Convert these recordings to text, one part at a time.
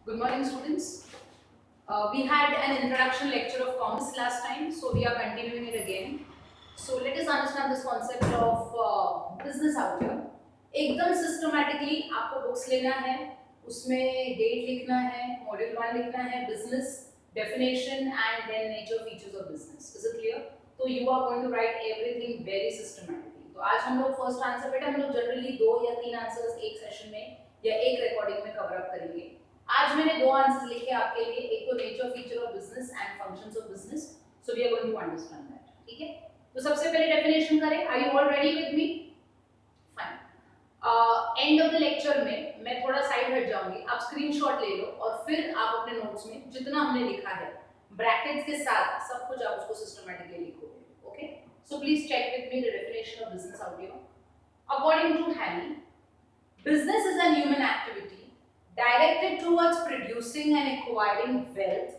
Good morning, students. We had an introduction lecture of commerce last time, so we are continuing it again. So let us understand this concept of business out here. एकदम systematically आपको books लेना है, उसमें date लिखना है, module 1 लिखना है, business definition and then nature features of business. Is it clear? तो you are going to write everything very systematically. तो आज हम लोग first answer बेटा हम लोग generally 2 या 3 answers एक session में या एक recording में cover up करेंगे. आज मैंने दो आंसर्स लिखे आपके लिए, एक तो nature feature of business and functions of business. So we are going to understand that. ठीक है, तो सबसे पहले डेफिनेशन करें. Are you all ready with me? Fine. And of the lecture में मैं थोड़ा साइड हट जाऊंगी, आप स्क्रीनशॉट ले लो और फिर आप अपने नोट्स में जितना हमने लिखा है ब्रैकेट्स के साथ सब कुछ आप उसको सिस्टमैटिकली लिखोगे. Okay, so please check with me the definition of business out here. According to Haney, business is a human activity directed towards producing and acquiring wealth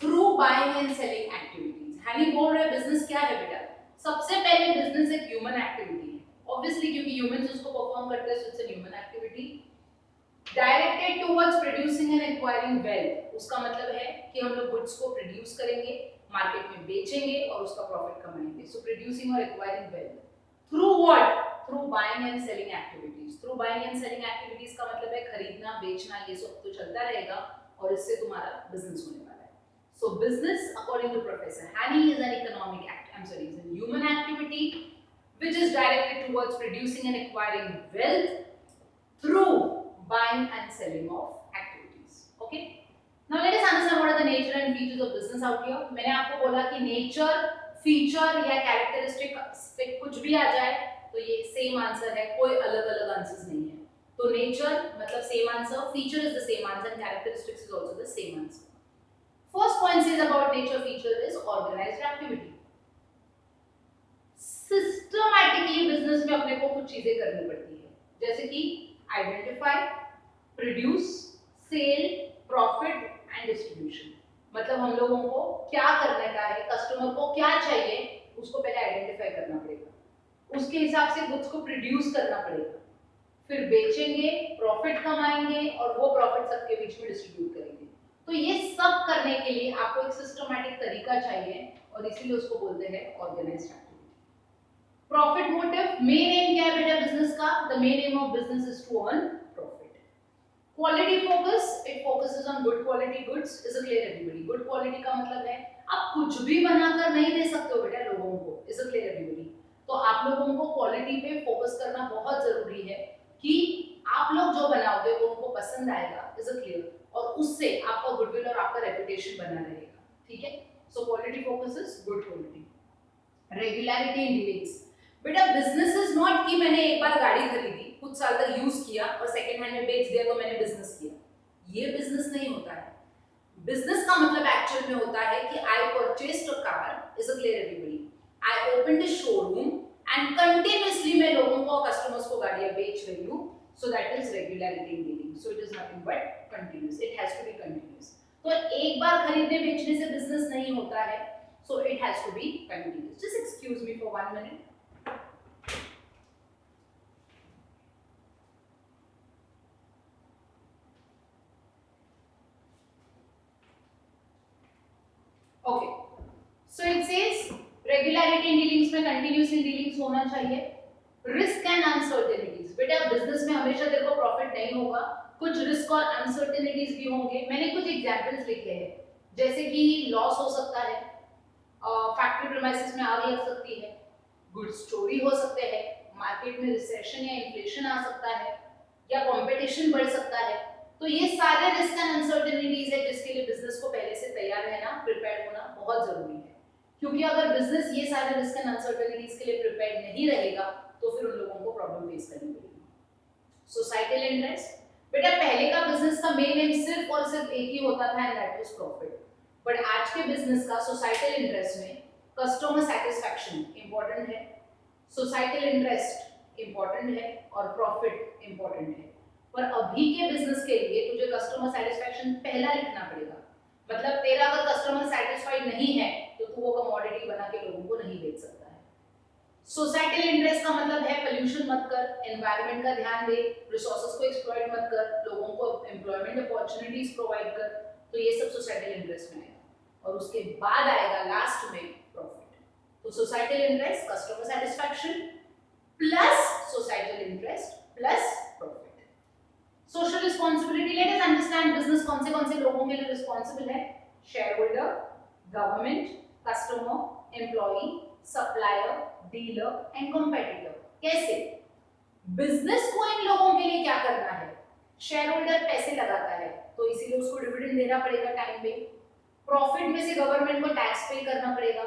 through buying and selling activities. हैनी बोल रहे हैं business क्या है बेटा? सबसे पहले business एक ह्यूमन एक्टिविटी है, ऑब्वियसली क्योंकि ह्यूमंस उसको परफॉर्म करते हैं, so it's a human activity directed towards producing and acquiring wealth. उसका मतलब है कि हम लोग गुड्स को प्रोड्यूस करेंगे, मार्केट में बेचेंगे और उसका प्रॉफिट कमाएंगे. सो प्रोड्यूसिंग और acquiring wealth through what? Through buying and selling activities. Through buying and selling activities का मतलब है खरीदना बेचना, ये सब तो चलता रहेगा और इससे तुम्हारा बिजनेस होने वाला है. So business according to professor Haney is an economic act, I am sorry, is an human activity which is directed towards producing and acquiring wealth through buying and selling of activities. Okay, now let us understand what are the nature and features of business out here. मैंने आपको बोला कि nature, feature या characteristic पे कुछ भी आ जाए तो ये सेम आंसर है, कोई अलग अलग आंसर्स नहीं है. तो नेचर मतलब same answer, feature is the same answer, characteristics is also the same answer. First point says about nature feature is organised activity. Systematically business में अपने को कुछ चीजें करनी पड़ती है, जैसे कि identify, produce, sell, profit and distribution. मतलब हम लोगों को क्या करने का है, कस्टमर को क्या चाहिए उसको पहले आइडेंटिफाई करना पड़ेगा, उसके हिसाब से गुड्स को प्रोड्यूस करना पड़ेगा, फिर बेचेंगे, प्रॉफिट कमाएंगे और वो प्रॉफिट सबके बीच में डिस्ट्रीब्यूट करेंगे. तो ये सब करने के लिए आपको एक सिस्टमैटिक तरीका चाहिए और इसीलिए उसको बोलते हैं organised activity. Profit motive, main aim क्या है बेटा बिजनेस का? The main aim of business is to earn profit. Quality focus, it focuses on good quality goods. Is it clear everybody? Good quality का मतलब है आप कुछ भी बनाकर नहीं दे सकते हो बेटा लोगों को. Is it clear everybody? तो आप लोगों को क्वालिटी पे फोकस करना बहुत जरूरी है कि आप लोग जो बनाओगे वो उनको पसंद आएगा. Is it clear? और उससे आपका गुडविल और आपका रेपुटेशन बना रहेगा. ठीक है, so quality focus is good quality. Regularity in dealings, बेटा बिजनेस इज नॉट कि मैंने एक बार गाड़ी खरीदी, कुछ साल तक यूज किया और सेकंड हैंड में बेच दिया तो मैंने बिजनेस किया. ये बिजनेस नहीं होता है. बिजनेस का मतलब एक्चुअल में होता है कि I purchased a car. Is it clear everybody? I opened a showroom and continuously मैं लोगों को, कस्टमर्स को गाड़ियां बेच रही हूं. So that is regularity in dealing. So it is nothing but continuous. It has to be continuous. तो एक बार खरीदने बेचने से बिजनेस नहीं होता है. So it has to be continuous. Just excuse me for 1 minute. Okay, so it says regularity in dealings में continuous in dealings होना चाहिए. रिस्क एंड अनसर्टेनिटीज, बेटा बिजनेस में हमेशा तेरे को प्रॉफिट नहीं होगा, कुछ रिस्क और अनसर्टेनिटीज भी होंगे. मैंने कुछ एग्जांपल्स लिखे हैं, जैसे कि लॉस हो सकता है, फैक्ट्री प्रीमाइसेस में आग लग सकती है, गुड्स चोरी हो सकते हैं, मार्केट में रिसेशन या इन्फ्लेशन आ सकता है, या कंपटीशन बढ़ सकता है. तो ये सारे रिस्क एंड अनसर्टेनिटीज है जिसके लिए बिजनेस को पहले से तैयार रहना, प्रिपेयर्ड होना बहुत जरूरी है. क्योंकि अगर बिजनेस ये सारे रिस्क एंड अनसर्टेनिटीज के लिए प्रिपेयर्ड नहीं रहेगा तो फिर उन लोगों को प्रॉब्लम फेस करनी पड़ेगी. सोसाइटल इंटरेस्ट, बेटा पहले का बिजनेस का मेन एम सिर्फ और सिर्फ एक ही होता था and that was profit. But आज के बिजनेस का सोसाइटल इंटरेस्ट में कस्टमर सेटिस्फैक्शन इंपॉर्टेंट है, सोसाइटल इंटरेस्ट इंपॉर्टेंट है और प्रॉफिट इंपॉर्टेंट है. पर अभी के बिजनेस के लिए तुझे कस्टमर सेटिस्फैक्शन पहला लिखना पड़ेगा. मतलब तेरा अगर कस्टमर सेटिस्फाइड नहीं है तो तू वो कमोडिटी बना के लोगों को नहीं बेच सकता है. सोसाइटल इंटरेस्ट का मतलब है पोल्यूशन मत कर, एनवायरनमेंट का ध्यान दे, रिसोर्सेज को एक्सप्लॉइट मत कर, लोगों को एम्प्लॉयमेंट अपॉर्चुनिटी अपॉर्चुनिटीज प्रोवाइड कर, तो ये सब सोसाइटल इंटरेस्ट में आएगा। और उसके बाद आएगा लास्ट में प्रॉफिट। तो societal interest, customer satisfaction plus societal interest plus profit. Social responsibility, let us understand business कौन से लोगों के लिए रिस्पॉन्सिबल है। Share holder, government, customer, employee, supplier, dealer and competitor. कैसे? बिजनेस को इन लोगों के लिए क्या करना है? शेयर होल्डर पैसे लगाता है तो इसीलिए उसको डिविडेंड देना पड़ेगा टाइम पे। प्रॉफिट में से गवर्नमेंट को टैक्स पे करना पड़ेगा।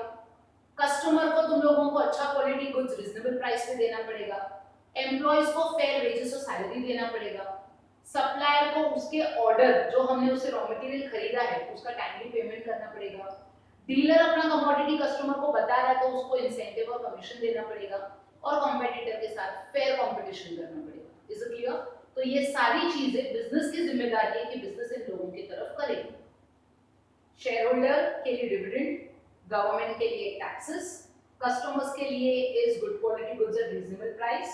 कस्टमर को तुम लोगों को अच्छा क्वालिटी गुड्स रीजनेबल प्राइस पे देना पड़ेगा। एम्प्लॉयज को फेयर वेजेस और सैलरी देना पड़ेगा। सप्लायर को उसके ऑर्डर जो हमने उससे रॉ मटेरियल खरीदा है उसका टाइमली पेमेंट करना पड़ेगा। डीलर अपना कमोडिटी कस्टमर को बता रहा है तो उसको इंसेंटिव और कमीशन देना पड़ेगा। और कॉम्पिटिटर के साथ फेयर कंपटीशन करना पड़ेगा। Is it clear? तो ये सारी चीजें बिजनेस की जिम्मेदारी है कि बिजनेस इन लोगों की तरफ करेगी। शेयर होल्डर के लिए डिविडेंड, गवर्नमेंट के लिए टैक्सेस, कस्टमर्स के लिए is good quality goods at reasonable price,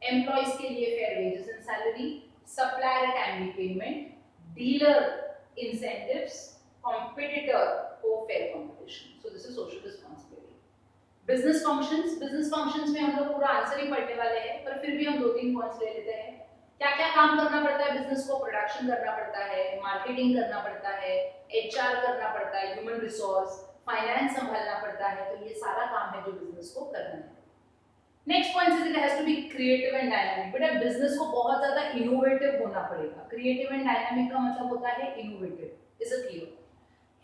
employees के लिए fair wages and salary, supplier timely payment, dealer incentives, competitor को fair competition. So this is social responsibility. Business functions में हम लोग पूरा आंसर ही पढ़ने वाले हैं, पर फिर भी हम 2-3 पॉइंट्स ले लेते हैं। क्या क्या काम करना पड़ता है बिजनेस को? प्रोडक्शन करना पड़ता है, मार्केटिंग करना पड़ता है, एचआर करना पड़ता है, ह्यूमन रिसोर्स, फाइनेंस संभालना पड़ता है। तो ये सारा काम है जो बिजनेस को करना है। Next point is it has to be creative and dynamic. बेटा बिजनेस को बहुत ज्यादा इनोवेटिव होना पड़ेगा। क्रिएटिव एंड डायनामिक का मतलब होता है innovative. Is it clear?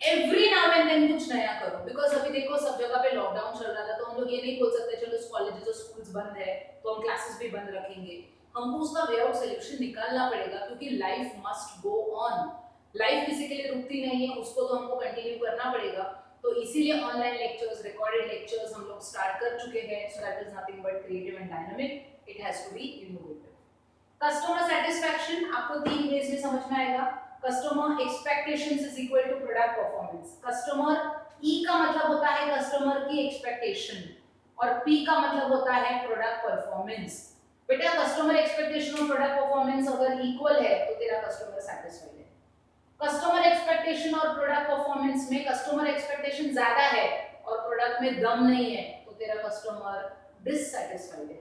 Every now and then कुछ नया करो। बिकॉज अभी देखो सब जगह पे लॉकडाउन चल रहा था तो हम लोग ये नहीं बोल सकते चलो कॉलेजेस और स्कूल्स बंद है तो हम क्लासेस भी बंद रखेंगे। हमको उसका वे आउट सोल्यूशन निकालना पड़ेगा क्योंकि life must go on. Life किसी के लिए रुकती नहीं है, उसको तो हमको कंटिन्यू करना पड़ेगा। तो इसीलिए ऑनलाइन लेक्चर्स, रिकॉर्डेड लेक्चर्स हम लोग स्टार्ट कर चुके हैं। So that is nothing but creative and dynamic. It has to be innovative. Customer satisfaction आपको 3 वेज में समझ में आएगा। Customer expectations is equal to product performance. Customer ई का मतलब होता है कस्टमर की एक्सपेक्टेशन और पी का मतलब होता है प्रोडक्ट परफॉर्मेंस। बेटा कस्टमर एक्सपेक्टेशन और प्रोडक्ट परफॉर्मेंस अगर इक्वल है तो तेरा कस्टमर सेटिस्फाइड है। कस्टमर एक्सपेक्टेशन और प्रोडक्ट परफॉर्मेंस में कस्टमर एक्सपेक्टेशन ज्यादा है और प्रोडक्ट में दम नहीं है तो तेरा कस्टमर डिससैटिस्फाइड है।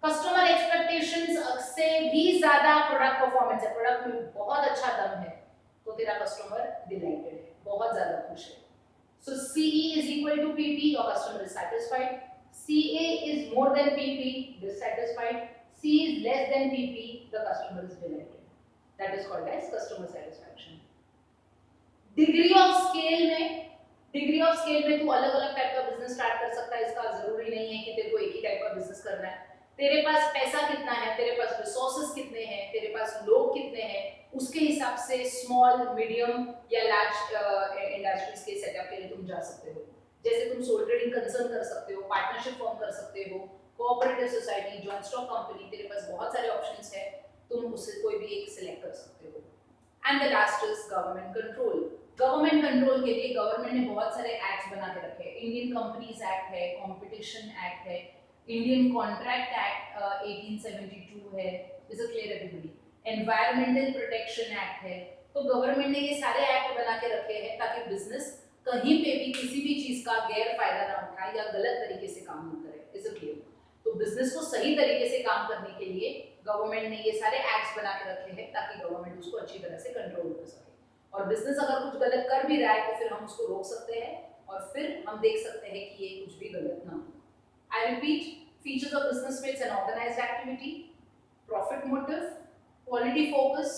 कस्टमर एक्सपेक्टेशंस से भी ज्यादा प्रोडक्ट परफॉर्मेंस है, प्रोडक्ट में बहुत अच्छा दम है तो तेरा कस्टमर डिलाइटेड है, बहुत ज्यादा खुश है। सो CE is equal to PP, your customer is satisfied. CA is more than PP, dissatisfied. C is less than PP, the customer is delighted. That is called as customer satisfaction. Degree of scale में तू अलग अलग type का business start कर सकता है। इसका जरूरी नहीं है कि तेरे को एक ही टाइप का बिजनेस करना है। तेरे पास पैसा कितना है, तेरे पास रिसोर्सेज कितने हैं, तेरे पास लोग कितने हैं, उसके हिसाब से स्मॉल, मीडियम या लार्ज इंडस्ट्रीज के सेटअप के लिए तुम जा सकते हो। जैसे तुम सोल ट्रेडिंग कंसर्न कर सकते हो, पार्टनरशिप फॉर्म कर सकते हो, cooperative society, joint stock company, तेरे पास बहुत सारे ऑप्शंस है, तुम उससे कोई भी एक सिलेक्ट कर सकते हो। And the last is government control. Government control के लिए गवर्नमेंट ने बहुत सारे एक्ट्स बना के रखे हैं। इंडियन कंपनीज एक्ट है, कंपटीशन एक्ट है, इंडियन कॉन्ट्रैक्ट एक्ट 1872 है, is clear everybody, environmental protection act है। तो गवर्नमेंट ने ये सारे एक्ट बना के रखे हैं ताकि बिजनेस कहीं पे भी किसी भी चीज का गैर फायदा ना उठाए या गलत तरीके से काम ना करे। Is clear? तो बिजनेस को सही तरीके से काम करने के लिए गवर्नमेंट ने ये सारे एक्ट्स बना के रखे हैं ताकि गवर्नमेंट उसको अच्छी तरह से कंट्रोल कर सके। और बिजनेस अगर कुछ गलत कर भी रहा है तो फिर हम उसको रोक सकते हैं और फिर हम देख सकते हैं कि ये कुछ भी गलत ना हो। I repeat, features of business में it's an organized activity, profit motive, quality focus,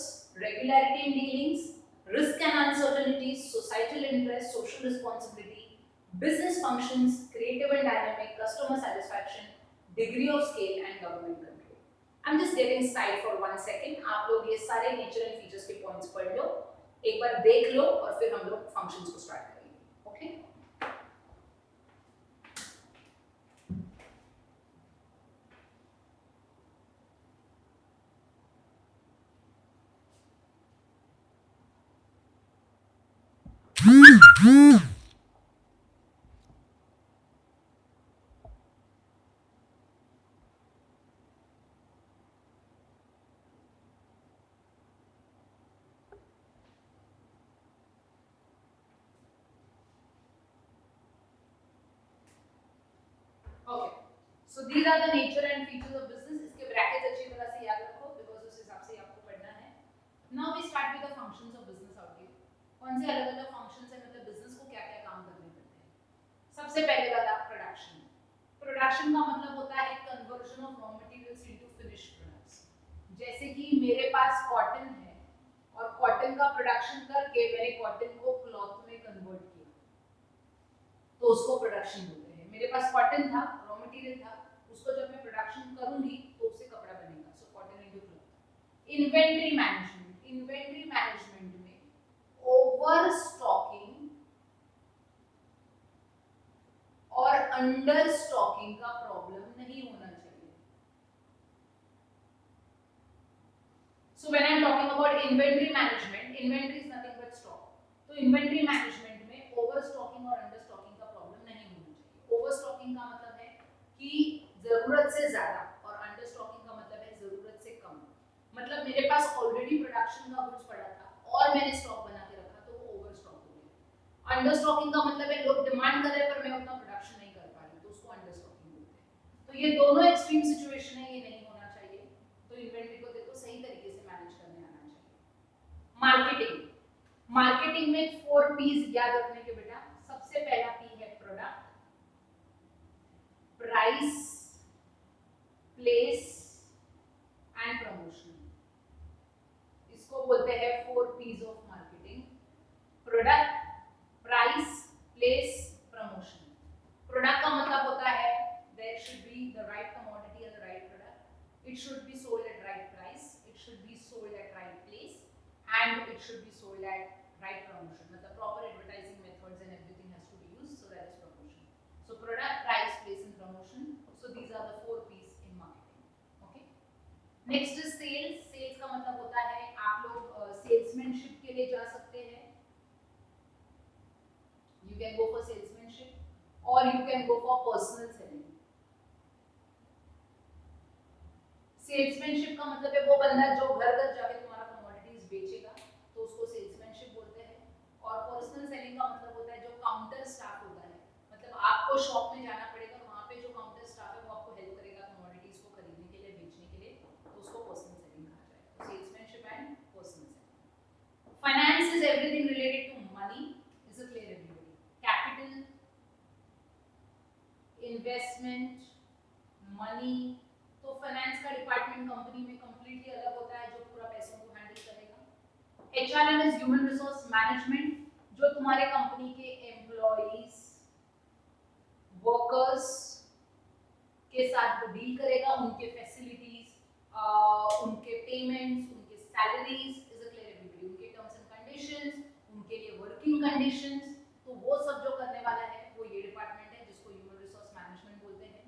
regularity in dealings, risk and uncertainties, societal interest, social responsibility, business functions, creative and dynamic, customer satisfaction, degree of scale and government control. I'm just getting side for 1 second. आप लोग ये सारे nature and features के points पढ़ लो, एक बार देख लो और फिर हम लोग functions को start करेंगे. Okay? these are the nature and features of business. इसके ब्रैकेट्स अच्छी तरह से याद रखो बिकॉज उस हिसाब से आपको पढ़ना है. Now we start with the functions of business outlook. कौन से अलग अलग फंक्शंस है, मतलब बिजनेस को क्या क्या काम करने पड़ते हैं. सबसे पहले वाला प्रोडक्शन. प्रोडक्शन का मतलब होता है conversion of raw materials into finished products. जैसे कि मेरे पास कॉटन है और कॉटन का प्रोडक्शन करके मैंने कॉटन को क्लॉथ में कन्वर्ट किया, तो उसको प्रोडक्शन बोलते हैं. मेरे पास कॉटन था, रॉ मटेरियल था, उसको जब मैं प्रोडक्शन करूंगी तो उससे कपड़ा बनेगा. So cotton into cloth. Inventory management. Inventory management में ओवर स्टॉकिंग और अंडर स्टॉकिंग का प्रॉब्लम नहीं होना चाहिए. So when I am talking about inventory management, inventory is nothing but stock. तो inventory management में over stocking और under stocking का problem नहीं होना चाहिए. Over stocking का मतलब है कि जरूरत से ज्यादा और under stocking का मतलब है जरूरत से कम. मतलब मेरे पास ऑलरेडी प्रोडक्शन का गुड्स पड़ा था और मैंने स्टॉक बना के रखा तो वो ओवर स्टॉक हो गया. अंडर स्टॉकिंग का मतलब है लोग डिमांड कर रहे हैं पर मैं उतना प्रोडक्शन नहीं कर पा रही, तो उसको अंडर स्टॉकिंग बोलते हैं. तो ये दोनों एक्सट्रीम सिचुएशन है, ये नहीं होना चाहिए. तो इन्वेंटरी को देखो सही तरीके से मैनेज करने आना चाहिए. मार्केटिंग. मार्केटिंग में 4 P's याद रखने के बेटा. सबसे पहला P है product, price, place and promotion. इसको बोलते हैं 4 P's of marketing. Product, price, place, promotion. Product का मतलब होता है there should be the right commodity and the right product. It should be sold at right price. It should be sold at right place, and it should be sold at right promotion. मतलब proper advertising methods and everything has to be used, so that is promotion. So product, price, place, and promotion. So these are the 4 P's in marketing. Okay. Next is sales. Sales का मतलब होता है आप लोग salesmanship के लिए जा सकते हैं. You can go for salesmanship or you can go for personal selling. Salesmanship का मतलब है वो बंदा जो घर घर जाके तुम्हारा कमोडिटीज बेचेगा, तो उसको सेल्समैनशिप बोलते हैं. और पर्सनल सेलिंग का मतलब होता है जो काउंटर स्टाफ होता है, मतलब आपको शॉप में जाना पड़ेगा, वहां पे जो काउंटर स्टाफ है वो आपको हेल्प करेगा कमोडिटीज को खरीदने के लिए, बेचने के लिए, तो उसको पर्सनल सेलिंग कहा जाएगा. Salesmanship and personal selling. Finance is everything related to money. Is a clear everybody. Capital, investment, money. तो फाइनेंस का डिपार्टमेंट कंपनी में कंप्लीटली अलग होता है जो पूरा पैसों को हैंडल करेगा. HRM is human resource management, जो तुम्हारे कंपनी के एम्प्लॉइज, वर्कर्स के साथ डील करेगा, उनके फैसिलिटीज, उनके पेमेंट्स, उनके salaries. Is a clear everybody. उनके टर्म्स एंड कंडीशंस, उनके लिए वर्किंग कंडीशंस, तो वो सब जो करने वाला है वो ये डिपार्टमेंट है जिसको ह्यूमन रिसोर्स मैनेजमेंट बोलते हैं.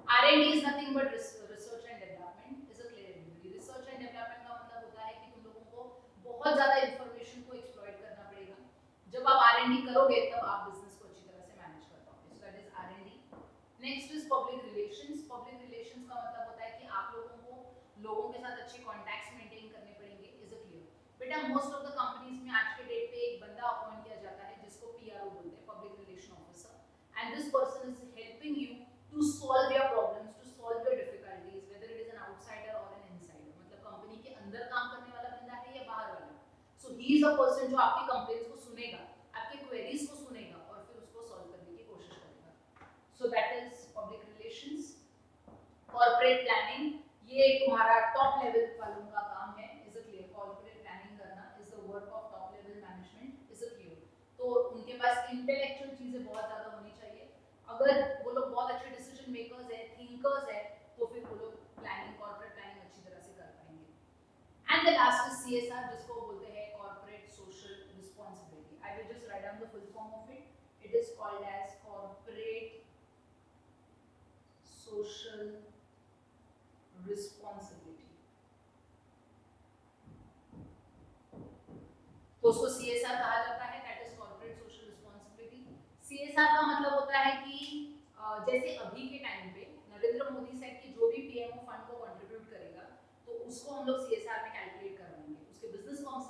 R&D is nothing but research and development. Is a clear everybody. Research and development का मतलब होता है कि तुम लोगों को बहुत ज़्यादा इंफॉर्मेशन को एक्सप्लॉइट करना पड़ेगा. जब आप R&D करोगे तब आप बिजनेस को अच्छी तरह से मैनेज कर पाओगे. So that is R&D. Next is public relations. Public relations का मतलब होता है कि आप लोगों को लोगों के साथ अच्छे कॉन्टैक्ट्स मेंटेन करने पड़ेंगे. Is a clear. बेटा मोस्ट ऑफ द कंपनीज में आज के डेट पे एक बंदा अपॉइंट किया जाता है जिसको PRO बोलते हैं, public relation officer, and this person is helping you to solve your problems, to solve your difficulties, whether it is an outsider or an insider. मतलब कंपनी के अंदर काम करने वाला बंदा है या बाहर वाला. So he is a person जो आपकी कंप्लेंट्स को सुनेगा, आपके क्वेरीज को सुनेगा और फिर उसको सॉल्व करने की कोशिश करेगा. So that is public relations. Corporate planning, ये तुम्हारा टॉप लेवल वालों का काम है. Is a clear. Corporate planning करना is the work of top level management. Is a clear. तो उनके पास इंटेलेक्चुअल चीजें बहुत ज्यादा होनी चाहिए. अगर वो लोग बहुत अच्छे डिसीजन मेकर्स है, थिंकर्स है, तो फिर वो लोग प्लानिंग, कॉर्पोरेट प्लानिंग अच्छी तरह से कर पाएंगे. And the last is CSR, जिसको बोलते हैं corporate social responsibility. I will just write down the full form of it. It is called as corporate social responsibility. तो उसको CSR कहा जाता है. That is corporate social responsibility. CSR का मतलब होता है कि जैसे अभी के टाइम पे नरेंद्र मोदी साहब की जो भी PMO फंड को कंट्रीब्यूट करेगा तो उसको हम लोग CSR में कैलकुलेट करवाएंगे, उसके बिजनेस को हम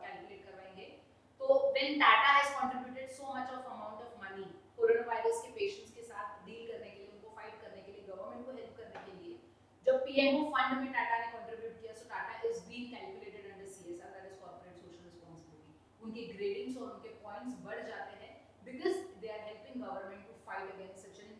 कैलकुलेट करवाएंगे. तो when Tata has contributed so much of amount of money corona virus के पेशेंट्स के साथ डील करने के लिए, उनको फाइट करने के लिए, गवर्नमेंट को हेल्प पीएमओ फंड में टाटा ने कंट्रीब्यूट किया, so Tata is being calculated under CSR, that is corporate social responsibility. उनके ग्रेडिंग्स और उनके पॉइंट्स बढ़ जाते हैं because they are helping government to fight against such an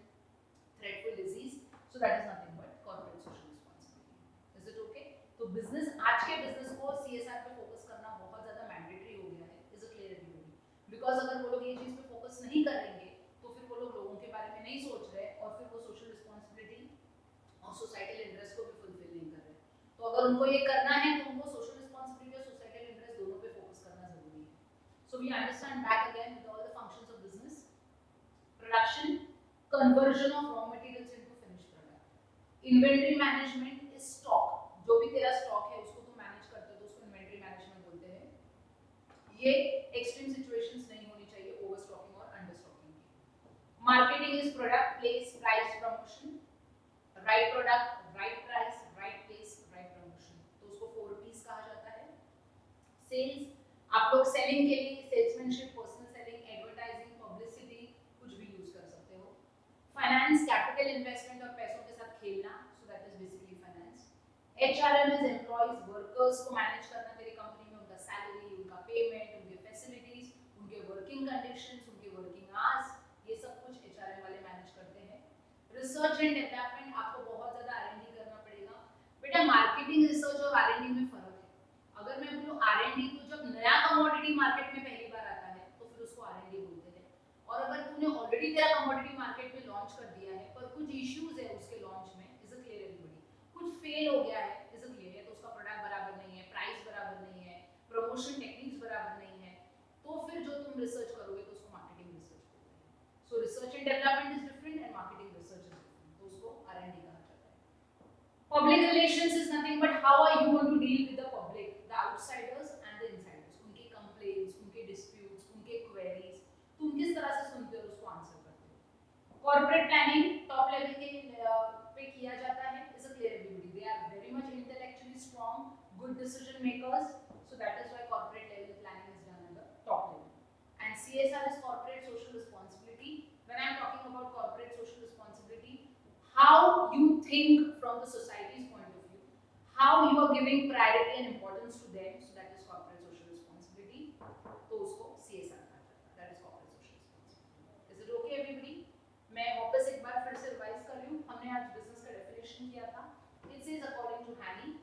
threatful disease, so that is nothing but corporate social responsibility. Is it okay? तो business, आज के business को सीएसआर पे फोकस करना बहुत ज्यादा मैंडेटरी हो गया है। Is it clear everybody? Because अगर वो लोग ये चीज पे फोकस नहीं करेंगे तो फिर वो लोग लोगों के बारे में नहीं सोच रहे और फिर वो सोशल रिस्पांसिबिलिटी और सोसाइटल इंटरेस्ट को भी फुलफिल नहीं कर रहे। तो अगर उनको ये करना है तो उनको सोशल रिस्पांसिबिलिटी और सोसाइटल इंटरेस्ट दोनों पे फोकस करना जरूरी है। So we understand back again with all the functions of business: production, conversion of raw materials into finished product, inventory management is stock, जो भी तेरा स्टॉक है उसको तुम मैनेज करते हो तो उसको इन्वेंटरी मैनेजमेंट बोलते हैं। ये एक्सट्रीम सिचुएशंस नहीं होनी चाहिए ओवर स्टॉकिंग और अंडर स्टॉकिंग की। Marketing is product, place, price, promotion. Right product, right price, right place, right promotion, तो उसको 4 P's कहा जाता है। सेल्स, आप लोग सेलिंग के लिए salesmanship, personal selling, advertising, publicity कुछ भी यूज कर सकते हो। फाइनेंस, कैपिटल इन्वेस्टमेंट और पैसों के साथ खेलना, सो that is basically finance. HRM is employees, workers को मैनेज करना तेरी कंपनी में, उनका सैलरी, उनका पेमेंट, उनके फैसिलिटीज, उनके वर्किंग कंडीशंस, उनके वर्किंग आवर्स, ये सब कुछ एचआरएम वाले मैनेज करते हैं। रिसर्च एंड डेवलपमेंट, आपको बहुत ज्यादा आरएनडी करना पड़ेगा। बेटा मार्केटिंग, रिसर्च और आरएनडी में फर्क है। अगर मैं बोलूं आरएनडी, तो जब नया कमोडिटी मार्केट में पहली बार आता है तो फिर उसको आरएनडी बोलते हैं। और अगर तूने ऑलरेडी तेरा कमोडिटी मार्केट में लॉन्च कर दिया है पर कुछ इश्यूज है उसके लॉन्च में, इज इट क्लियर एवरीबॉडी? कुछ फेल हो गया है, इज इट क्लियर? तो उसका प्रोडक्ट बराबर नहीं है, प्राइस बराबर नहीं है, प्रमोशन टेक्निक्स बराबर नहीं है, तो फिर जो तुम रिसर्च करोगे तो उसको मार्केटिंग रिसर्च बोलते हैं। So research and development is different and marketing research is different, तो उसको आरएनडी कहा जाता है। Public relations is nothing but how are you going to deal with the public, the outsiders and the insiders, उनके complaints, उनके disputes, उनके queries, तुम किस तरह से सुनते हो उसको आंसर करते हो। कॉर्पोरेट प्लानिंग टॉप लेवल के पे किया जाता है, is a clear everybody? They are very much intellectually strong, good decision makers, so that is why corporate level planning is done at the top level. And CSR is corporate social responsibility. When I am talking about corporate social responsibility, how you think from the society's point of view, how you are giving priority and importance to them, so that is corporate social responsibility, तो उसको CSR कहा जाता है, that is corporate social responsibility. Is it okay everybody? मैं वापस एक बार फिर से रिवाइज कर रही हूँ। हमने आज बिजनेस का डेफिनेशन किया था। It says according to Haney,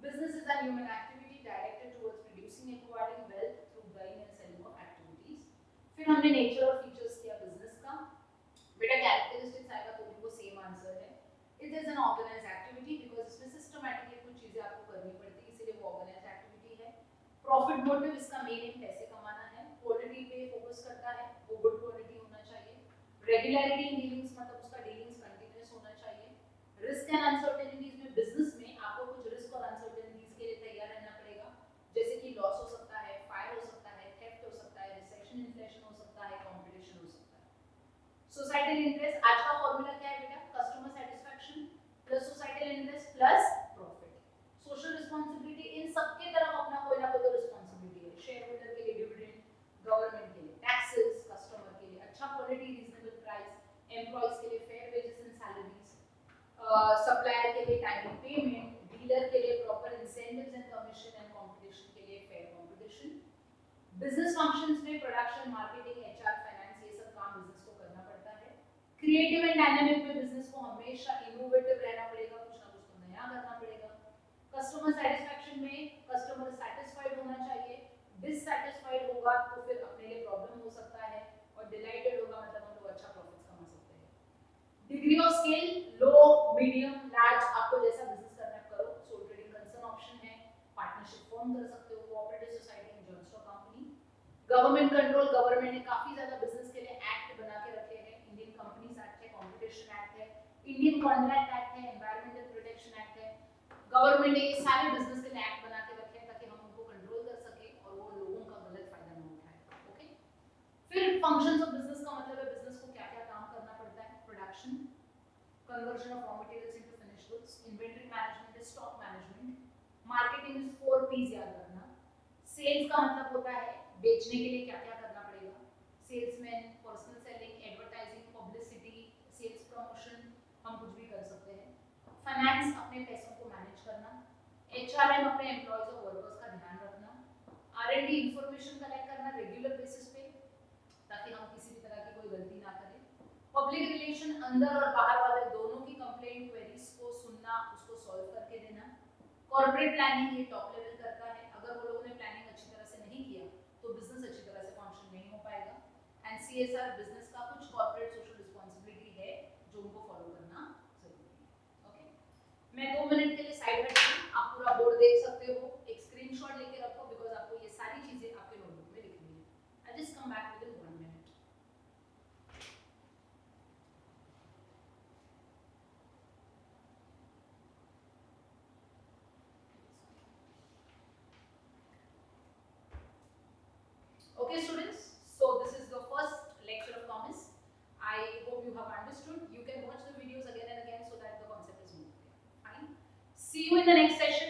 business is a human activity directed towards producing and acquiring wealth through buying and selling of activities. फिर हमने नेचर और फीचर्स किया बिजनेस का। बेटा कैरेक्टरिस्टिक्स आएगा तो भी वो सेम आंसर है। It is an organised activity because इसमें सिस्टमैटिकली कुछ चीजें आपको करनी पड़ती है, इसीलिए वो ऑर्गेनाइज्ड एक्टिविटी है। प्रॉफिट मोटिव, इसका मेन एम पैसे कमाना है। क्वालिटी पे फोकस करता है, वो गुड क्वालिटी होना चाहिए। रेगुलरिटी इन डीलिंग्स, मतलब उसका डीलिंग्स कंटीन्यूअस होना चाहिए। रिस्क एंड अनसर्टेनिटीज में, बिजनेस में आपको कुछ रिस्क और अनसर्टेनिटीज के लिए तैयार रहना पड़ेगा, जैसे कि लॉस हो सकता है, फायर हो सकता है, थेफ्ट हो सकता है, रिसेशन, इन्फ्लेशन हो सकता है, कंपटीशन हो सकता है। सोसाइटल इंटरेस्ट, आज का फॉर्मूला क्या है बेटा? Customer satisfaction plus societal interest plus profit. Social responsibility, इन सबके तरफ अपना कोई ना कोई तो रिस्पांसिबिलिटी है। शेयर होल्डर के लिए डिविडेंड, गवर्नमेंट के लिए टैक्सेस, कस्टमर के लिए अच्छा क्वालिटी रीजनेबल प्राइस, एम्प्लॉइज के लिए fair wages and salaries, supplier के लिए टाइमली पेमेंट, डीलर के लिए proper incentives and commission and competition के लिए फेयर कंपटीशन। बिजनेस फंक्शंस में प्रोडक्शन, मार्केटिंग, एचआर, फाइनेंस, ये सब काम बिजनेस को करना पड़ता है। क्रिएटिव एंड डायनामिक में बिजनेस को हमेशा इनोवेटिव रहना पड़ेगा, कुछ ना कुछ तो नया करना पड़ेगा। कस्टमर सेटिस्फैक्शन में कस्टमर सेटिस्फाइड होना चाहिए, डिससैटिस्फाइड होगा तो फिर अपने लिए प्रॉब्लम हो सकता है, और डिलाइटेड होगा मतलब हम लोग अच्छा प्रॉफिट्स कमा सकते हैं। Degree of scale, low, medium, large, आपको जैसा बिजनेस करना है करो। सोल ट्रेडिंग कंसर्न ऑप्शन है, पार्टनरशिप फॉर्म कर सकते हो, कोऑपरेटिव सोसाइटी में, joint stock company. Government control, government ने काफी ज्यादा बिजनेस के लिए एक्ट बना के रखे हैं। इंडियन कंपनीज एक्ट है, कंपटीशन एक्ट है, इंडियन कॉन्ट्रैक्ट एक्ट है, एनवायरमेंटल प्रोटेक्शन एक्ट है। गवर्नमेंट ने ये सारे बिजनेस के लिए एक्ट बना के रखे हैं ताकि हम उनको कंट्रोल कर सके और वो लोगों का गलत फायदा ना उठाए। ओके, फिर फंक्शंस ऑफ बिजनेस का मतलब है बिजनेस को क्या क्या काम करना पड़ता है। Production, conversion of raw materials into finished goods, inventory management is stock management, marketing is 4 P's याद रखना। सेल्स का मतलब होता है बेचने के लिए क्या क्या करना पड़ेगा, salesman, personal selling, advertising, publicity, sales promotion, हम कुछ भी कर सकते हैं। फाइनेंस, अपने पैसों को HRM अपने एम्प्लॉयज और वर्कर्स का ध्यान रखना, R&D इंफॉर्मेशन कलेक्ट करना रेगुलर बेसिस पे ताकि हम किसी भी तरह की कोई गलती ना करें, पब्लिक रिलेशन अंदर और बाहर वाले दोनों की कंप्लेंट क्वेरीज को सुनना, उसको सॉल्व करके देना, कॉर्पोरेट प्लानिंग ये टॉप लेवल करता है, अगर वो लोगों ने प्लानिंग अच्छी तरह से नहीं किया तो बिजनेस अच्छी तरह से फंक्शन नहीं हो पाएगा। एंड CSR बिजनेस का कुछ कॉर्पोरेट सोशल रिस्पांसिबिलिटी है जो उनको फॉलो करना जरूरी है। ओके, मैं 2 मिनट के लिए साइड हटती हूँ, आप पूरा बोर्ड देख सकते हो, एक स्क्रीनशॉट लेके रखो बिकॉज आपको ये सारी चीजें आपके नोटबुक में लिखनी है। I just come back with in 1 minute. Okay students, so this is the first lecture of commerce. I hope you have understood. You can watch the videos again and again so that the concept is more clear. Fine. See you in the next session.